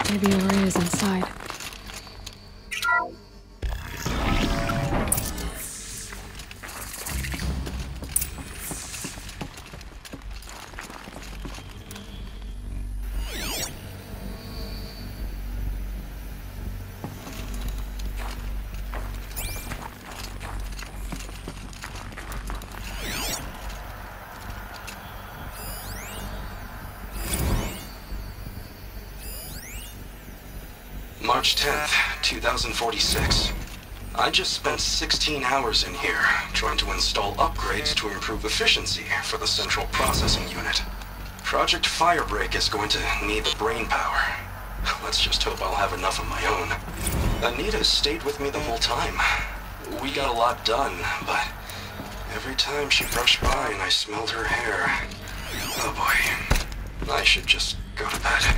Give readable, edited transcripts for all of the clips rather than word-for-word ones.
Maybe Ori is inside. March 10th, 2046. I just spent 16 hours in here, trying to install upgrades to improve efficiency for the central processing unit. Project Firebreak is going to need the brain power. Let's just hope I'll have enough of my own. Anita stayed with me the whole time. We got a lot done, but every time she brushed by and I smelled her hair... Oh boy. I should just go to bed.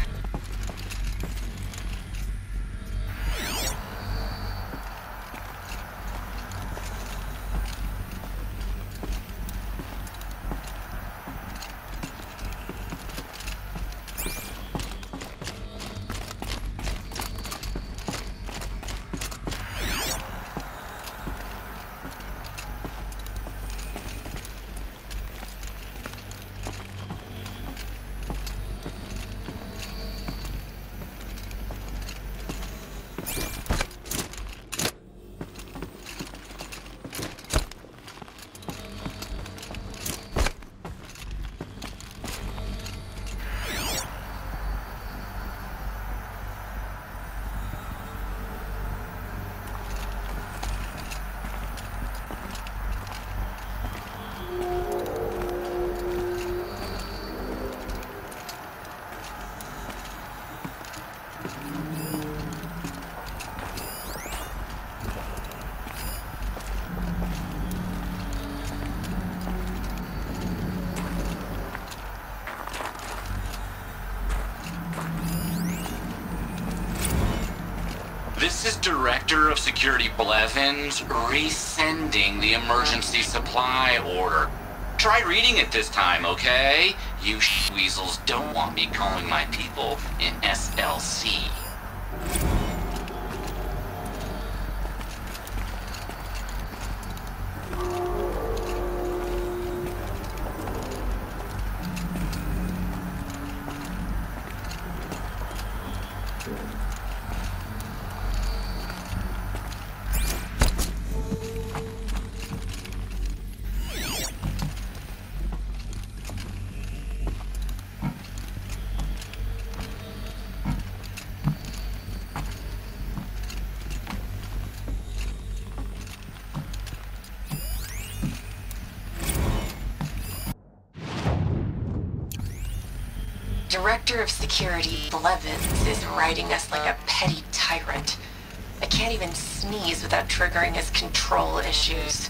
This is Director of Security Blevins resending the emergency supply order. Try reading it this time, okay? You weasels don't want me calling my people in SLC. Director of Security Blevins is riding us like a petty tyrant. I can't even sneeze without triggering his control issues.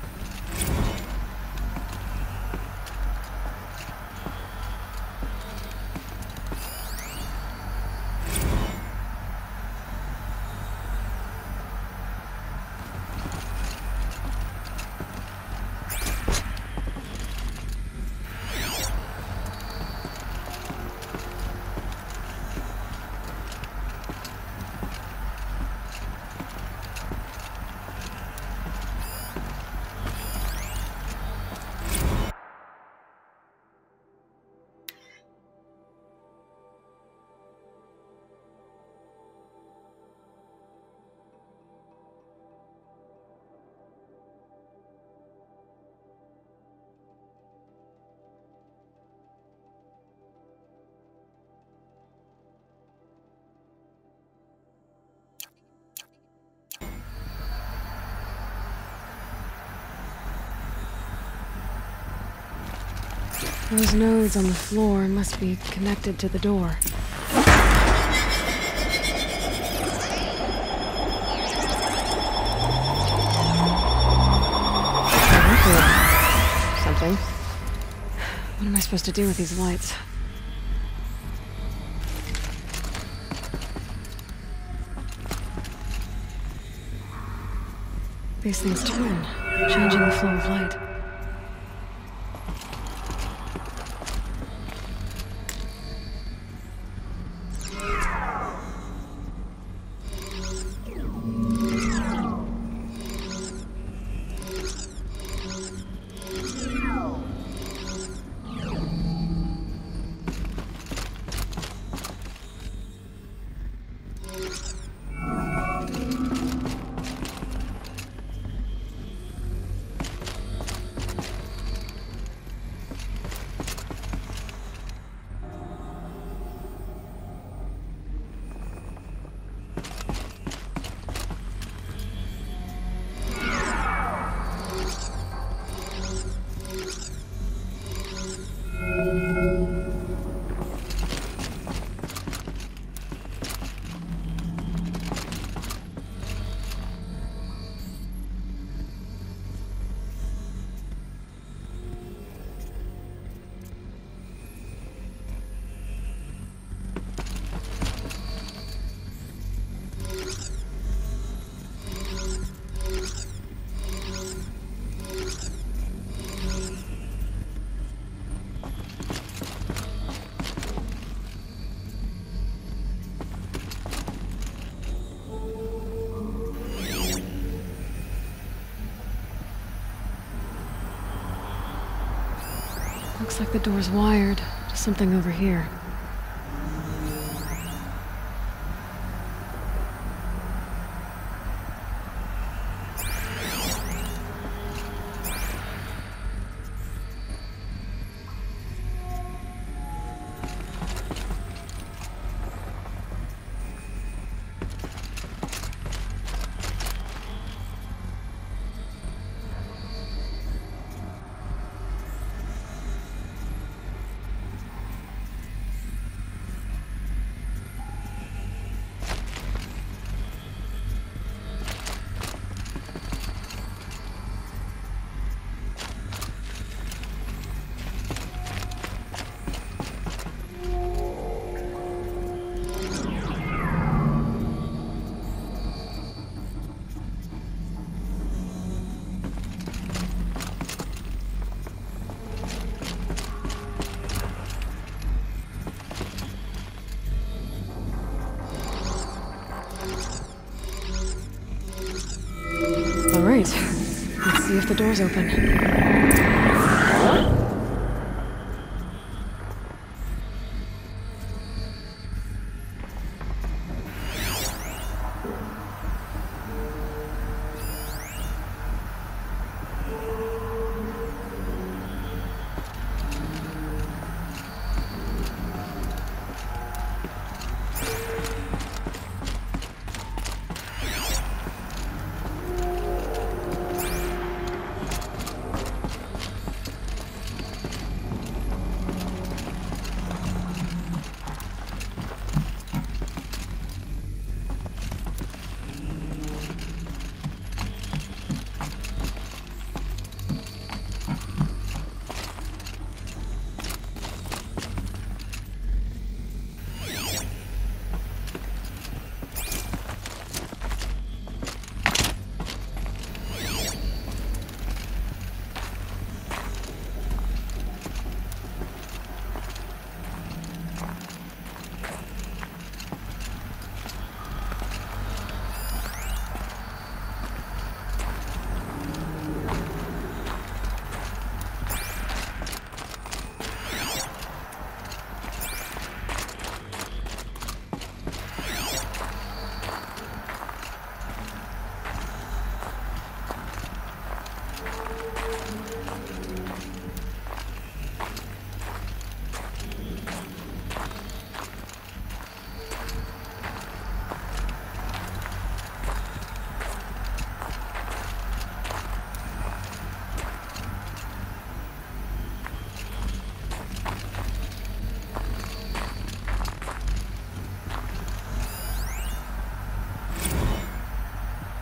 Those nodes on the floor must be connected to the door. Something. What am I supposed to do with these lights? These things turn, changing the flow of light. Looks like the door's wired to something over here. All right, let's see if the door's open.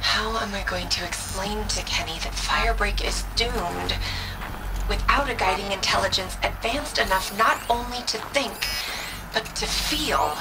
How am I going to explain to Kenny that Firebreak is doomed without a guiding intelligence advanced enough not only to think, but to feel?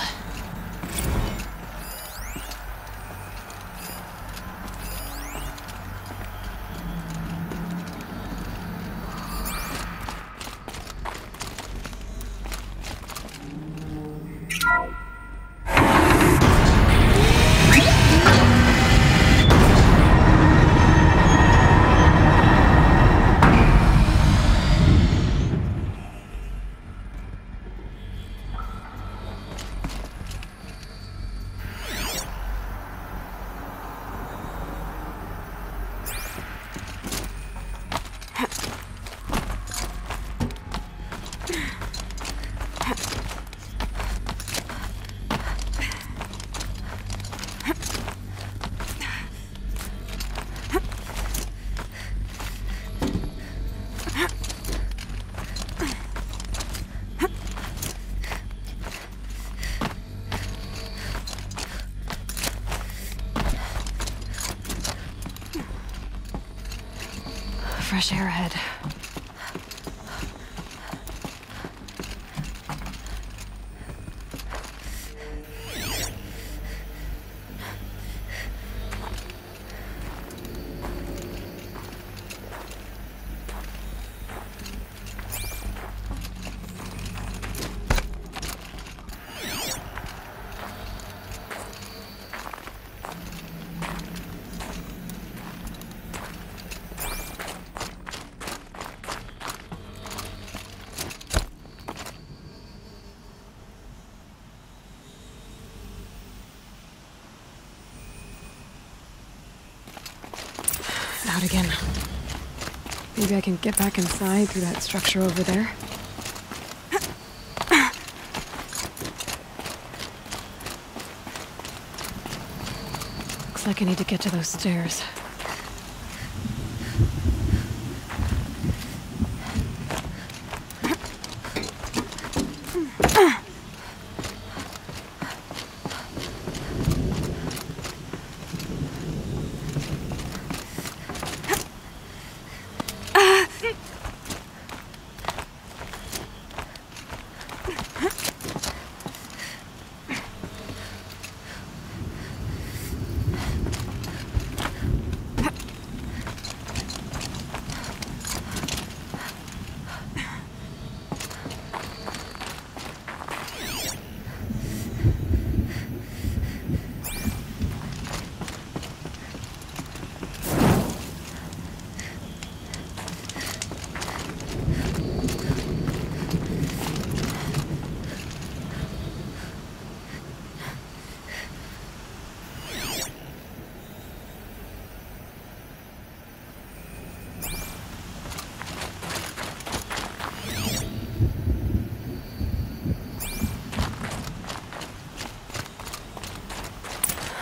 Fresh air ahead. out again. Maybe I can get back inside through that structure over there. Looks like I need to get to those stairs.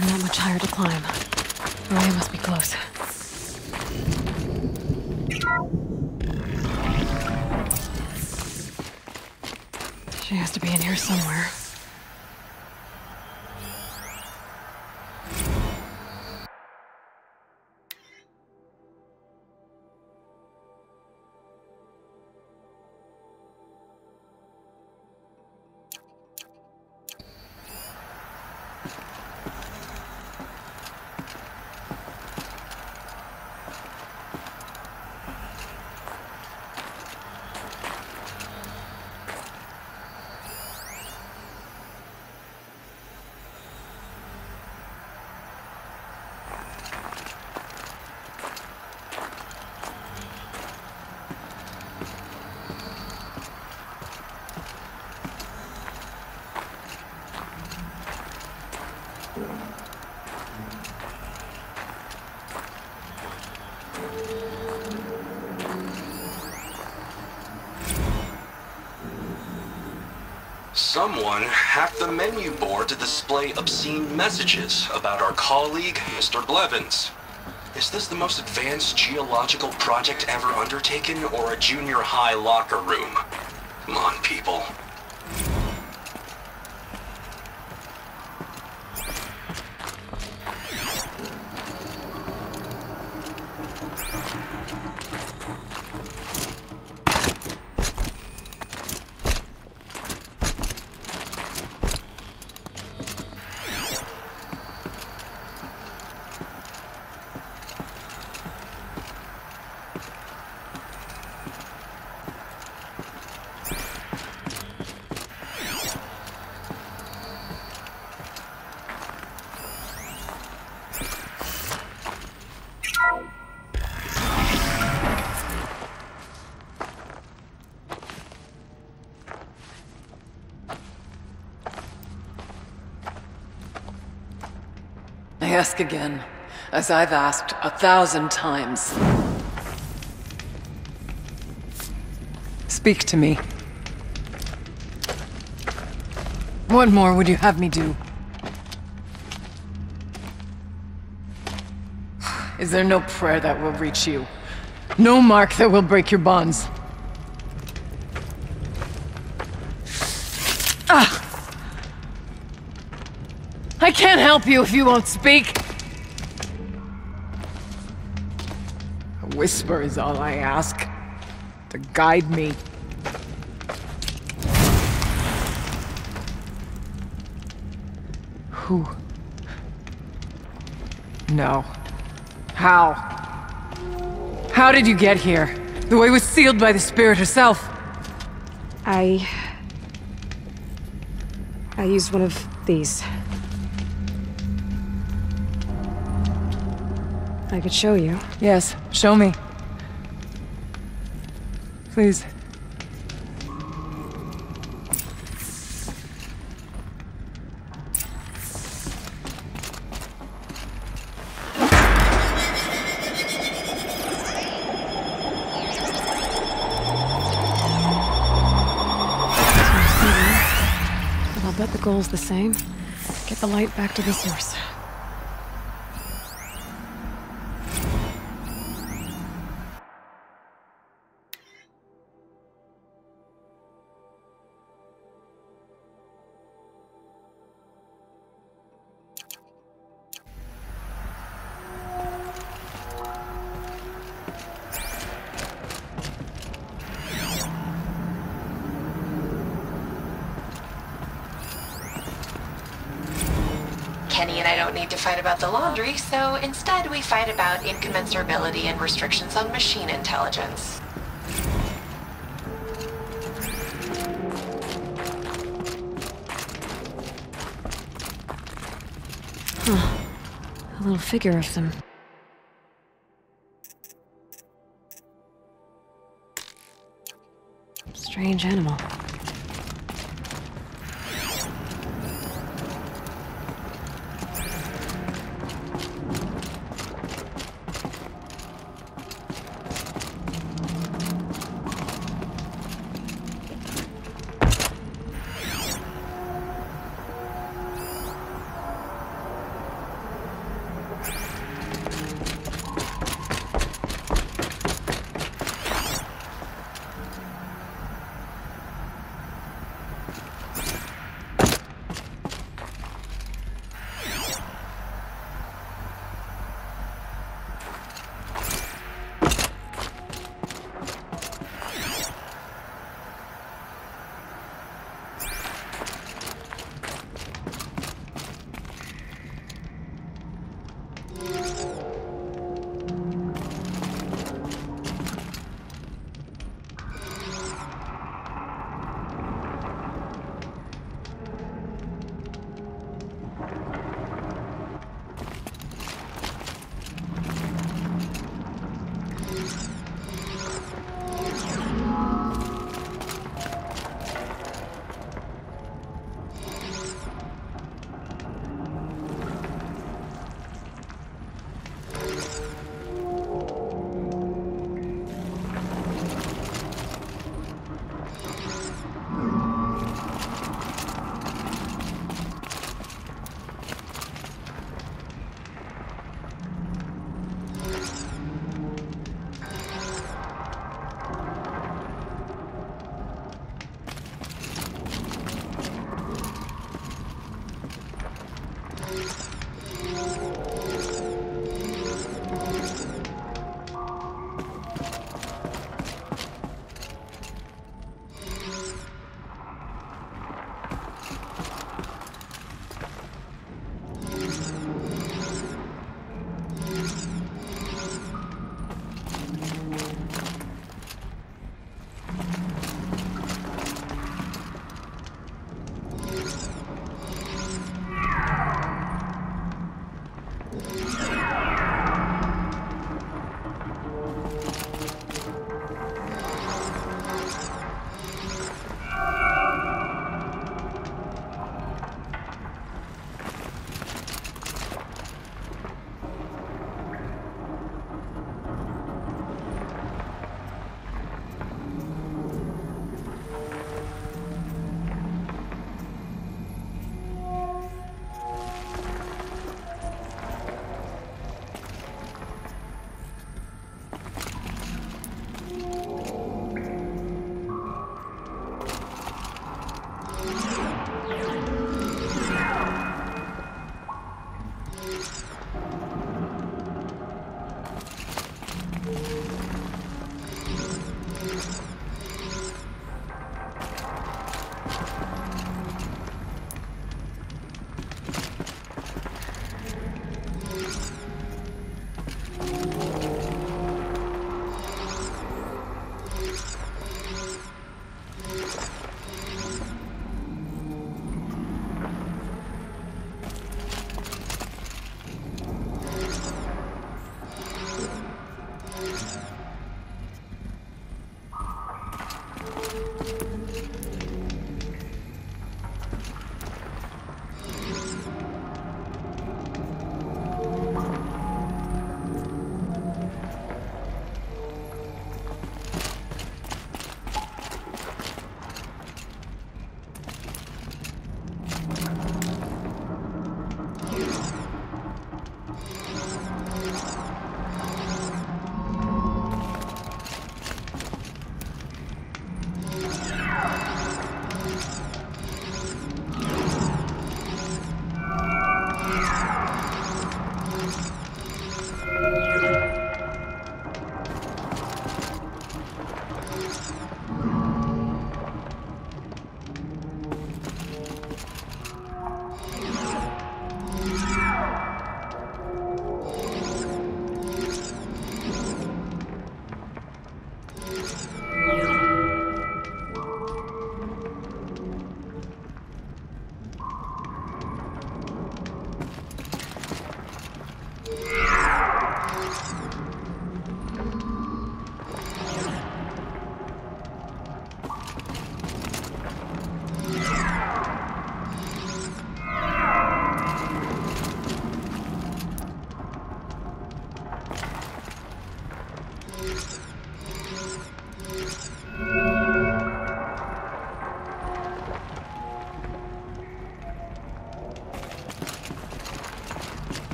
Not much higher to climb. Maria must be close. She has to be in here somewhere. Someone hacked the menu board to display obscene messages about our colleague, Mr. Blevins. Is this the most advanced geological project ever undertaken, or a junior high locker room? Come on, people. I ask again, as I've asked 1,000 times. Speak to me. What more would you have me do? Is there no prayer that will reach you? No mark that will break your bonds? I can't help you if you won't speak! A whisper is all I ask. To guide me. Who? No. How? How did you get here? The way was sealed by the spirit herself. I used one of these. I could show you. Yes, show me. Please. The goal's the same. Get the light back to the source. Kenny and I don't need to fight about the laundry, so instead we fight about incommensurability and restrictions on machine intelligence. A little figure of them. Strange animal.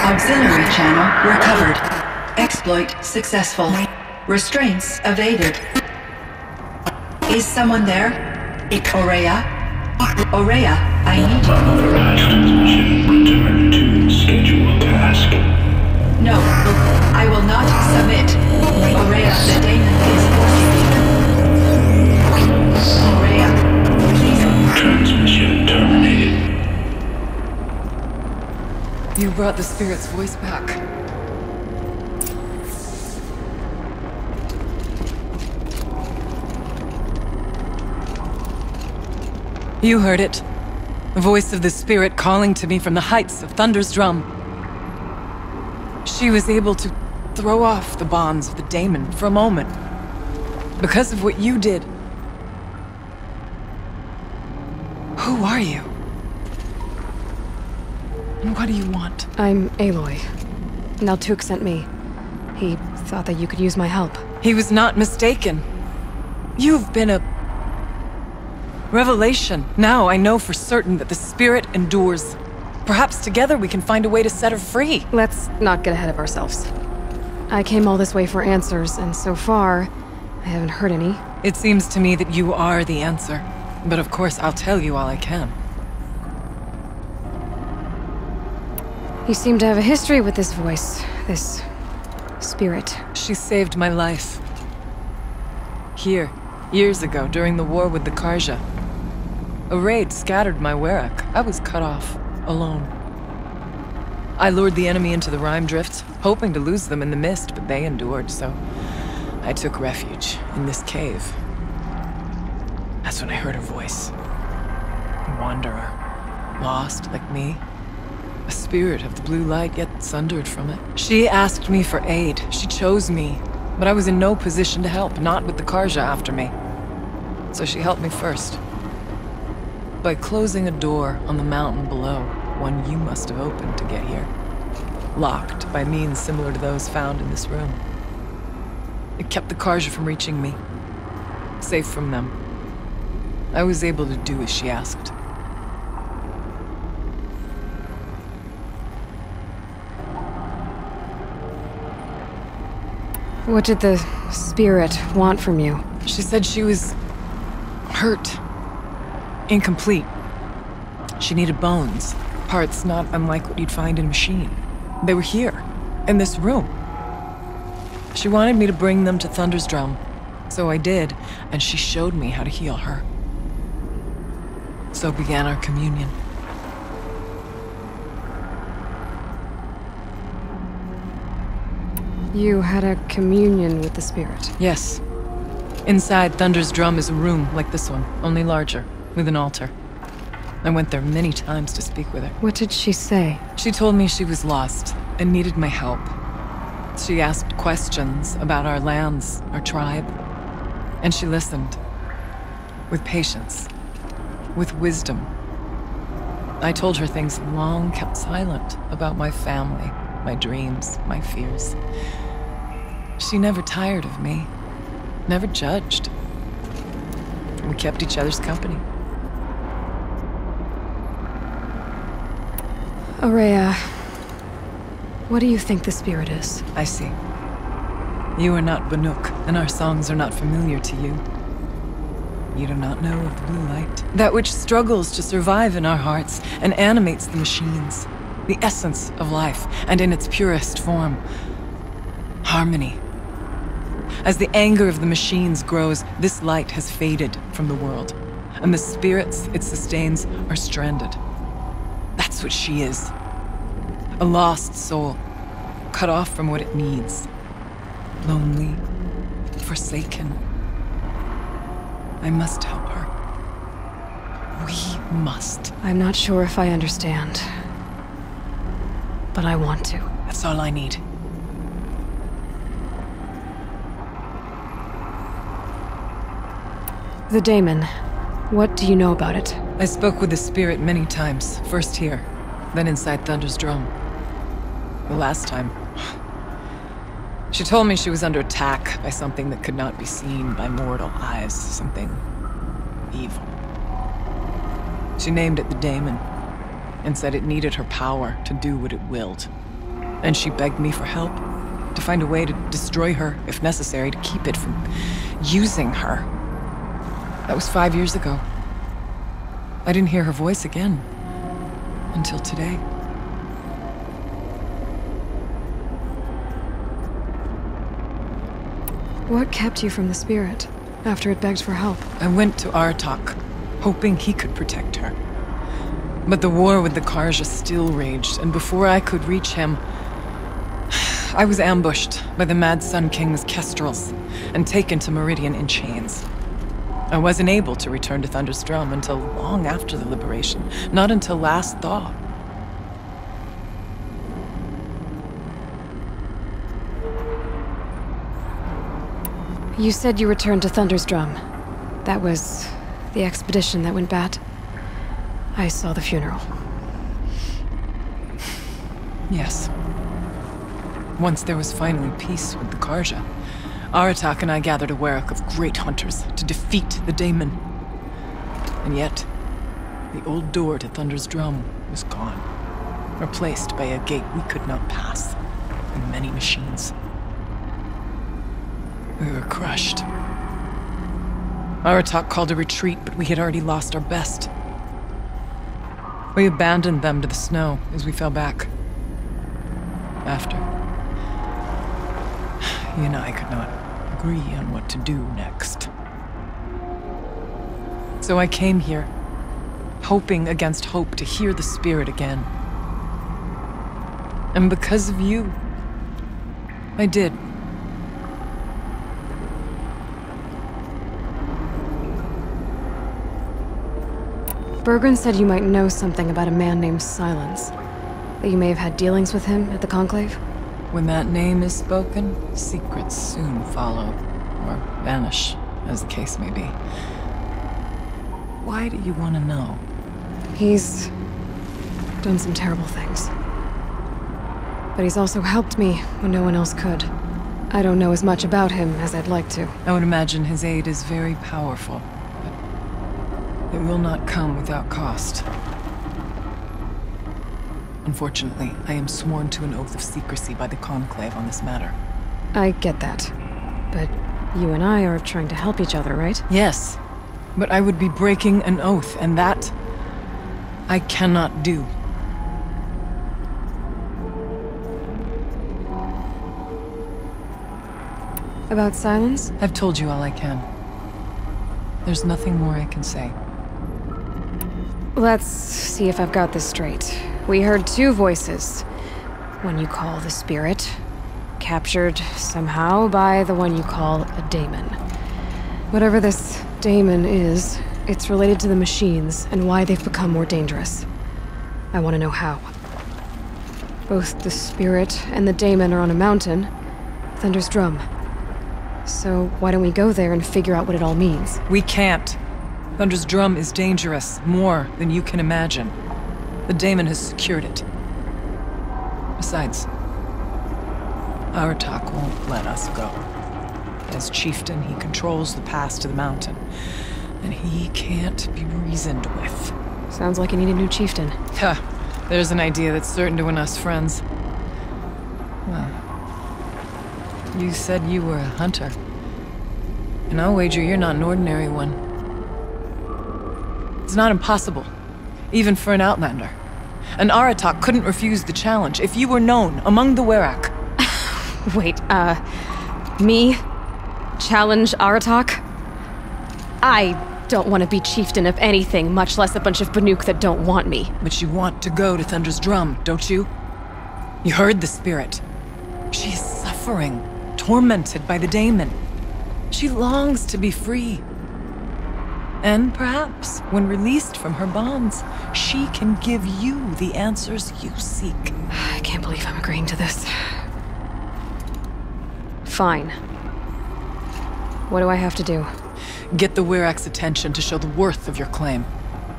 Auxiliary channel recovered. Exploit successful. Restraints evaded. Is someone there? Aurea? Aurea, I need you. Authorized transmission. Return to scheduled task. No, I will not submit. Aurea, the daemon is forcing you. Aurea, please. Transmission terminated. You brought the spirit's voice back. You heard it. The voice of the spirit calling to me from the heights of Thunder's drum. She was able to throw off the bonds of the daemon for a moment. Because of what you did. Who are you? And what do you want? I'm Aloy. Naltuk sent me. He thought that you could use my help. He was not mistaken. You've been Revelation. Now I know for certain that the spirit endures. Perhaps together we can find a way to set her free. Let's not get ahead of ourselves. I came all this way for answers, and so far, I haven't heard any. It seems to me that you are the answer. But of course, I'll tell you all I can. You seem to have a history with this voice, this spirit. She saved my life. Here, years ago, during the war with the Karja. A raid scattered my Werak. I was cut off, alone. I lured the enemy into the Rime Drifts, hoping to lose them in the mist, but they endured, so I took refuge in this cave. That's when I heard her voice. A wanderer, lost like me. A spirit of the blue light, yet sundered from it. She asked me for aid. She chose me. But I was in no position to help, not with the Karja after me. So she helped me first. By closing a door on the mountain below, one you must have opened to get here. Locked by means similar to those found in this room. It kept the Karja from reaching me. Safe from them. I was able to do as she asked. What did the spirit want from you? She said she was hurt. Incomplete. She needed bones. Parts not unlike what you'd find in a machine. They were here, in this room. She wanted me to bring them to Thunder's Drum. So I did, and she showed me how to heal her. So began our communion. You had a communion with the spirit. Yes. Inside Thunder's Drum is a room like this one, only larger, with an altar. I went there many times to speak with her. What did she say? She told me she was lost and needed my help. She asked questions about our lands, our tribe, and she listened. With patience. With wisdom. I told her things long kept silent about my family, my dreams, my fears. She never tired of me, never judged. We kept each other's company. Aurea, what do you think the spirit is? I see. You are not Banuk, and our songs are not familiar to you. You do not know of the blue light. That which struggles to survive in our hearts and animates the machines. The essence of life, and in its purest form. Harmony. As the anger of the machines grows, this light has faded from the world, and the spirits it sustains are stranded. That's what she is. A lost soul, cut off from what it needs. Lonely, forsaken. I must help her. We must. I'm not sure if I understand, but I want to. That's all I need. The daemon. What do you know about it? I spoke with the spirit many times. First here, then inside Thunder's Drum. The last time, she told me she was under attack by something that could not be seen by mortal eyes. Something evil. She named it the daemon, and said it needed her power to do what it willed. And she begged me for help, to find a way to destroy her, if necessary, to keep it from using her. That was 5 years ago. I didn't hear her voice again. Until today. What kept you from the spirit, after it begged for help? I went to Artok, hoping he could protect her. But the war with the Karja still raged, and before I could reach him, I was ambushed by the Mad Sun King's kestrels, and taken to Meridian in chains. I wasn't able to return to Thunder's Drum until long after the liberation, not until last thaw. You said you returned to Thunder's Drum. That was the expedition that went bad. I saw the funeral. Yes. Once there was finally peace with the Karja, Aratak and I gathered a Werak of great hunters to defeat the daemon. And yet, the old door to Thunder's Drum was gone, replaced by a gate we could not pass, and many machines. We were crushed. Aratak called a retreat, but we had already lost our best. We abandoned them to the snow as we fell back. After, he and I could not agree on what to do next. So I came here, hoping against hope to hear the spirit again. And because of you, I did. Bergren said you might know something about a man named Silence. That you may have had dealings with him at the Conclave? When that name is spoken, secrets soon follow, or vanish, as the case may be. Why do you want to know? He's done some terrible things. But he's also helped me when no one else could. I don't know as much about him as I'd like to. I would imagine his aid is very powerful, but it will not come without cost. Unfortunately, I am sworn to an oath of secrecy by the Conclave on this matter. I get that. But you and I are trying to help each other, right? Yes, but I would be breaking an oath, and that I cannot do. About Silence? I've told you all I can. There's nothing more I can say. Let's see if I've got this straight. We heard two voices. One you call the Spirit, captured somehow by the one you call a daemon. Whatever this daemon is, it's related to the machines and why they've become more dangerous. I want to know how. Both the Spirit and the daemon are on a mountain, Thunder's Drum. So why don't we go there and figure out what it all means? We can't. Thunder's Drum is dangerous, more than you can imagine. The daemon has secured it. Besides, Aratak won't let us go. As chieftain, he controls the pass to the mountain, and he can't be reasoned with. Sounds like you need a new chieftain. Ha! There's an idea that's certain to win us friends. Well, you said you were a hunter. And I'll wager you're not an ordinary one. It's not impossible, even for an outlander. An Aratak couldn't refuse the challenge if you were known among the Werak. Wait, me? Challenge Aratak? I don't want to be chieftain of anything, much less a bunch of Banuk that don't want me. But you want to go to Thunder's Drum, don't you? You heard the spirit. She is suffering, tormented by the daemon. She longs to be free. And perhaps, when released from her bonds, she can give you the answers you seek. I can't believe I'm agreeing to this. Fine. What do I have to do? Get the Werak's attention to show the worth of your claim.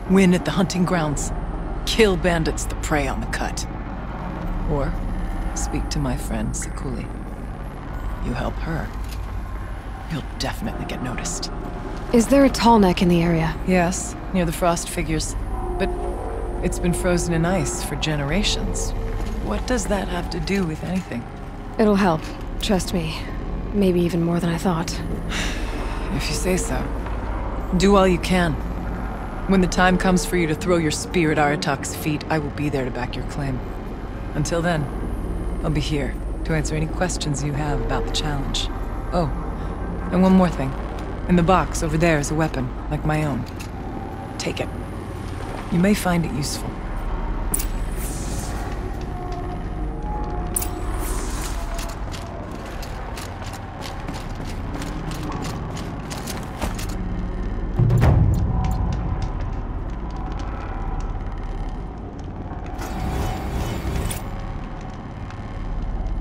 Win at the hunting grounds. Kill bandits that prey on the cut. Or speak to my friend Sekuli. You help her, you'll definitely get noticed. Is there a tall neck in the area? Yes, near the frost figures. But it's been frozen in ice for generations. What does that have to do with anything? It'll help. Trust me. Maybe even more than I thought. If you say so. Do all you can. When the time comes for you to throw your spear at Aratak's feet, I will be there to back your claim. Until then, I'll be here to answer any questions you have about the challenge. Oh, and one more thing. In the box over there is a weapon, like my own. Take it. You may find it useful.